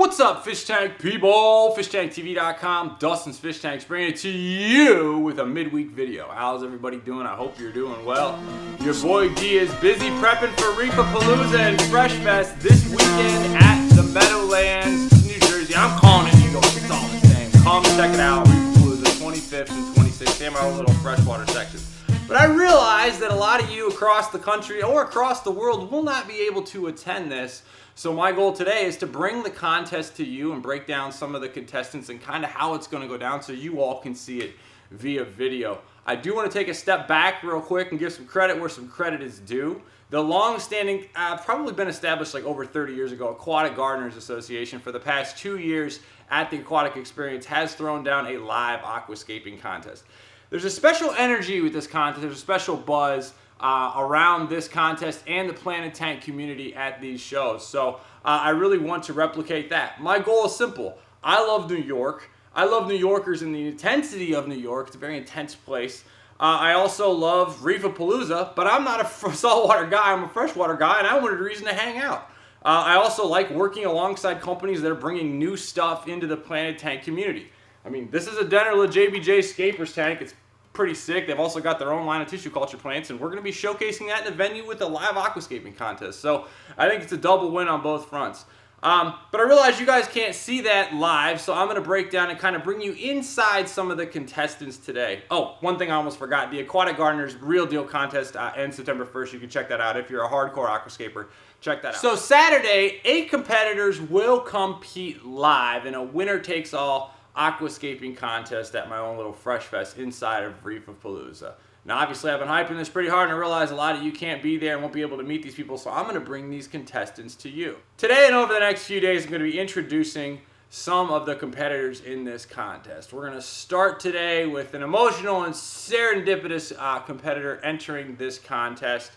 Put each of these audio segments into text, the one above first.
What's up, fish tank people? FishTankTV.com, Dustin's Fish Tanks, bringing it to you with a midweek video. How's everybody doing? I hope you're doing well. Your boy D is busy prepping for Reefapalooza and Fresh Fest this weekend at the Meadowlands, New Jersey. I'm calling it New York. It's all the same. Come check it out. Reefapalooza 25th and 26th. They have our own little freshwater section. But I realize that a lot of you across the country or across the world will not be able to attend this. So my goal today is to bring the contest to you and break down some of the contestants and kind of how it's going to go down so you all can see it via video. I do want to take a step back real quick and give some credit where some credit is due. The long-standing, probably been established like over 30 years ago, Aquatic Gardeners Association for the past 2 years at the Aquatic Experience has thrown down a live aquascaping contest. There's a special energy with this contest. There's a special buzz around this contest and the Planet Tank community at these shows. So I really want to replicate that. My goal is simple. I love New York. I love New Yorkers and the intensity of New York. It's a very intense place. I also love Reefapalooza, but I'm not a saltwater guy. I'm a freshwater guy, and I wanted a reason to hang out. I also like working alongside companies that are bringing new stuff into the Planet Tank community. I mean, this is a Dennerla JBJ Scapers tank. It's pretty sick. They've also got their own line of tissue culture plants, and we're going to be showcasing that in a venue with a live aquascaping contest. So I think it's a double win on both fronts. But I realize you guys can't see that live, so I'm going to break down and kind of bring you inside some of the contestants today. Oh, one thing I almost forgot. The Aquatic Gardeners Real Deal Contest ends September 1st. You can check that out. If you're a hardcore aquascaper, check that out. So Saturday, 8 competitors will compete live in a winner-takes-all aquascaping contest at my own little Fresh Fest inside of Reefapalooza. Now, obviously, I've been hyping this pretty hard, and I realize a lot of you can't be there and won't be able to meet these people, so I'm going to bring these contestants to you. Today and over the next few days, I'm going to be introducing some of the competitors in this contest. We're going to start today with an emotional and serendipitous competitor entering this contest.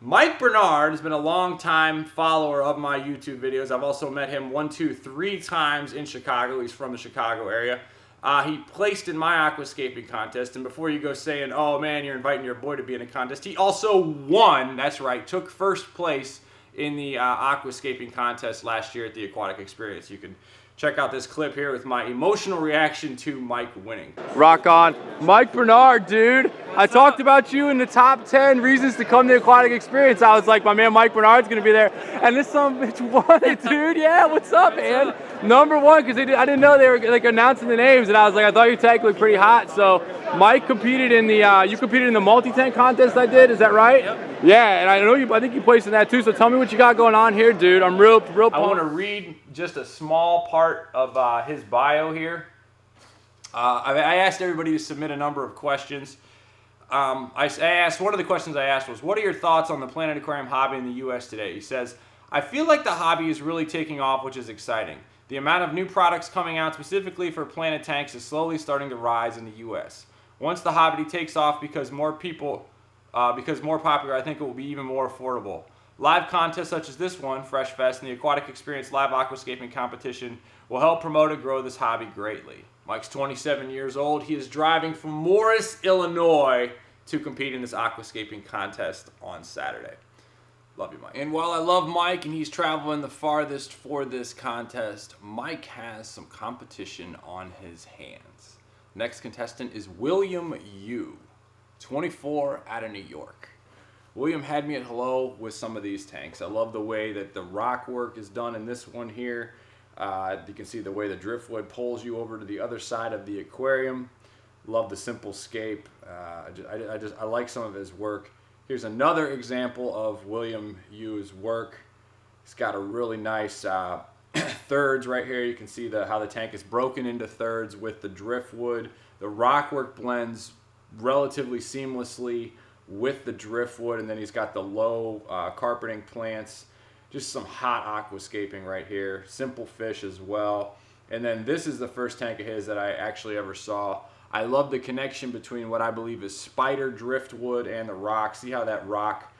Mike Bernard has been a long-time follower of my YouTube videos. I've also met him 3 times in Chicago. He's from the Chicago area. He placed in my aquascaping contest, and before you go saying, oh man, you're inviting your boy to be in a contest, he also won, that's right, took first place in the aquascaping contest last year at the Aquatic Experience. You can check out this clip here with my emotional reaction to Mike winning. Rock on. Mike Bernard, dude. I talked about you in the top 10 reasons to come to the Aquatic Experience. I was like, my man Mike Bernard's going to be there. And this son of a bitch won it, dude. Yeah, what's up, man? Number one, because I didn't know they were like announcing the names. And I was like, I thought your tank looked pretty hot. So Mike competed in the, you competed in the multi-tank contest I did. Is that right? Yep. Yeah, and I think you placed in that too. So tell me what you got going on here, dude. I'm real pumped. I want to read just a small part of his bio here. I asked everybody to submit a number of questions. I asked, one of the questions I asked was, what are your thoughts on the Planet Aquarium hobby in the U.S. today? He says, I feel like the hobby is really taking off, which is exciting. The amount of new products coming out specifically for Planet Tanks is slowly starting to rise in the U.S. Once the hobby takes off because more popular, I think it will be even more affordable. Live contests such as this one, Fresh Fest, and the Aquatic Experience Live Aquascaping Competition will help promote and grow this hobby greatly. Mike's 27 years old. He is driving from Morris, Illinois to compete in this aquascaping contest on Saturday. Love you, Mike. And while I love Mike and he's traveling the farthest for this contest, Mike has some competition on his hands. Next contestant is William Yu, 24, out of New York. William had me at hello with some of these tanks. I love the way that the rock work is done in this one here. You can see the way the driftwood pulls you over to the other side of the aquarium. Love the simple scape. I like some of his work. Here's another example of William Yu's work. He's got a really nice thirds right here. You can see how the tank is broken into thirds with the driftwood. The rock work blends relatively seamlessly with the driftwood, and then he's got the low carpeting plants. Just some hot aquascaping right here. Simple fish as well. And then this is the first tank of his that I actually ever saw. I love the connection between what I believe is spider driftwood and the rock. See how that rock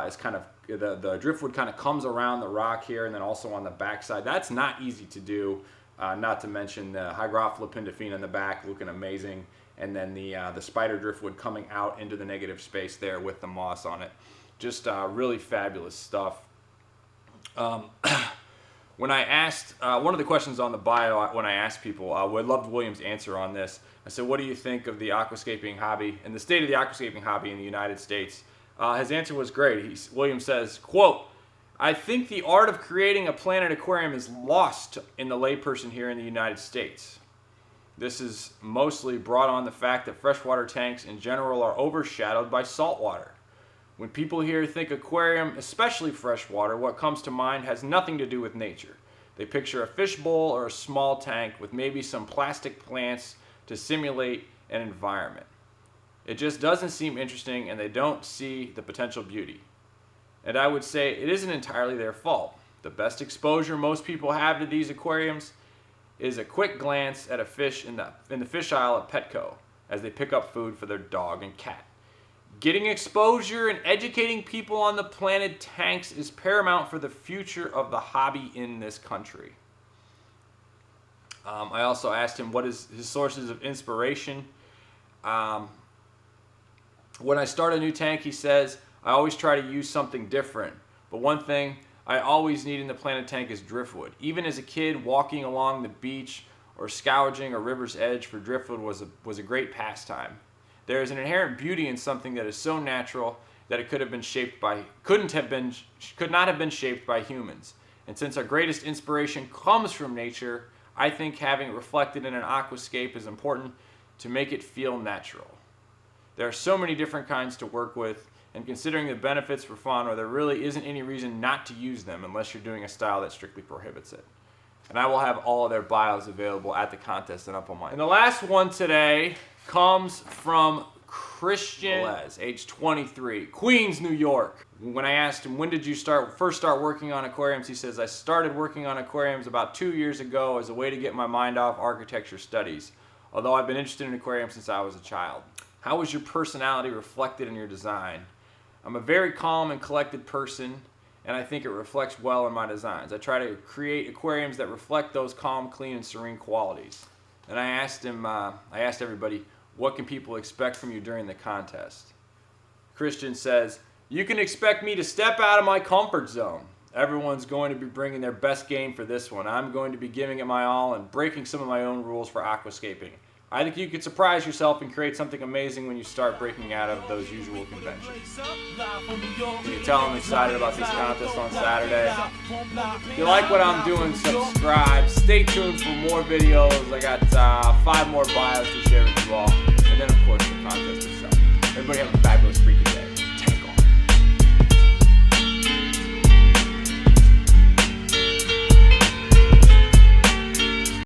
is kind of, the driftwood kind of comes around the rock here, and then also on the backside. That's not easy to do, not to mention the Hygrophila pindifina in the back looking amazing. And then the spider driftwood coming out into the negative space there with the moss on it. Just really fabulous stuff. When I asked, one of the questions on the bio, when I asked people, I loved William's answer on this. I said, what do you think of the aquascaping hobby and the state of the aquascaping hobby in the United States? His answer was great. William says, quote, I think the art of creating a planet aquarium is lost in the layperson here in the United States. This is mostly brought on the fact that freshwater tanks in general are overshadowed by saltwater. When people here think aquarium, especially freshwater, what comes to mind has nothing to do with nature. They picture a fishbowl or a small tank with maybe some plastic plants to simulate an environment. It just doesn't seem interesting, and they don't see the potential beauty. And I would say it isn't entirely their fault. The best exposure most people have to these aquariums is a quick glance at a fish in the fish aisle at Petco as they pick up food for their dog and cat. Getting exposure and educating people on the planted tanks is paramount for the future of the hobby in this country. I also asked him what is his sources of inspiration. When I start a new tank, he says, I always try to use something different. But one thing I always need in the planted tank is driftwood. Even as a kid, walking along the beach or scourging a river's edge for driftwood was a great pastime. There is an inherent beauty in something that is so natural that it could not have been shaped by humans. And since our greatest inspiration comes from nature, I think having it reflected in an aquascape is important to make it feel natural. There are so many different kinds to work with, and considering the benefits for fauna, there really isn't any reason not to use them unless you're doing a style that strictly prohibits it. And I will have all of their bios available at the contest and up on mine. And the last one today comes from Christian, age 23, Queens, New York. When I asked him, when did you first start working on aquariums, he says, I started working on aquariums about 2 years ago as a way to get my mind off architecture studies, although I've been interested in aquariums since I was a child. How is your personality reflected in your design? I'm a very calm and collected person, and I think it reflects well in my designs. I try to create aquariums that reflect those calm, clean, and serene qualities. And I asked everybody, what can people expect from you during the contest? Christian says, you can expect me to step out of my comfort zone. Everyone's going to be bringing their best game for this one. I'm going to be giving it my all and breaking some of my own rules for aquascaping. I think you could surprise yourself and create something amazing when you start breaking out of those usual conventions. You can tell I'm excited about this contest on Saturday. If you like what I'm doing, subscribe. Stay tuned for more videos. I got 5 more bios to share with you all. And then, of course, the contest itself. Everybody have a fabulous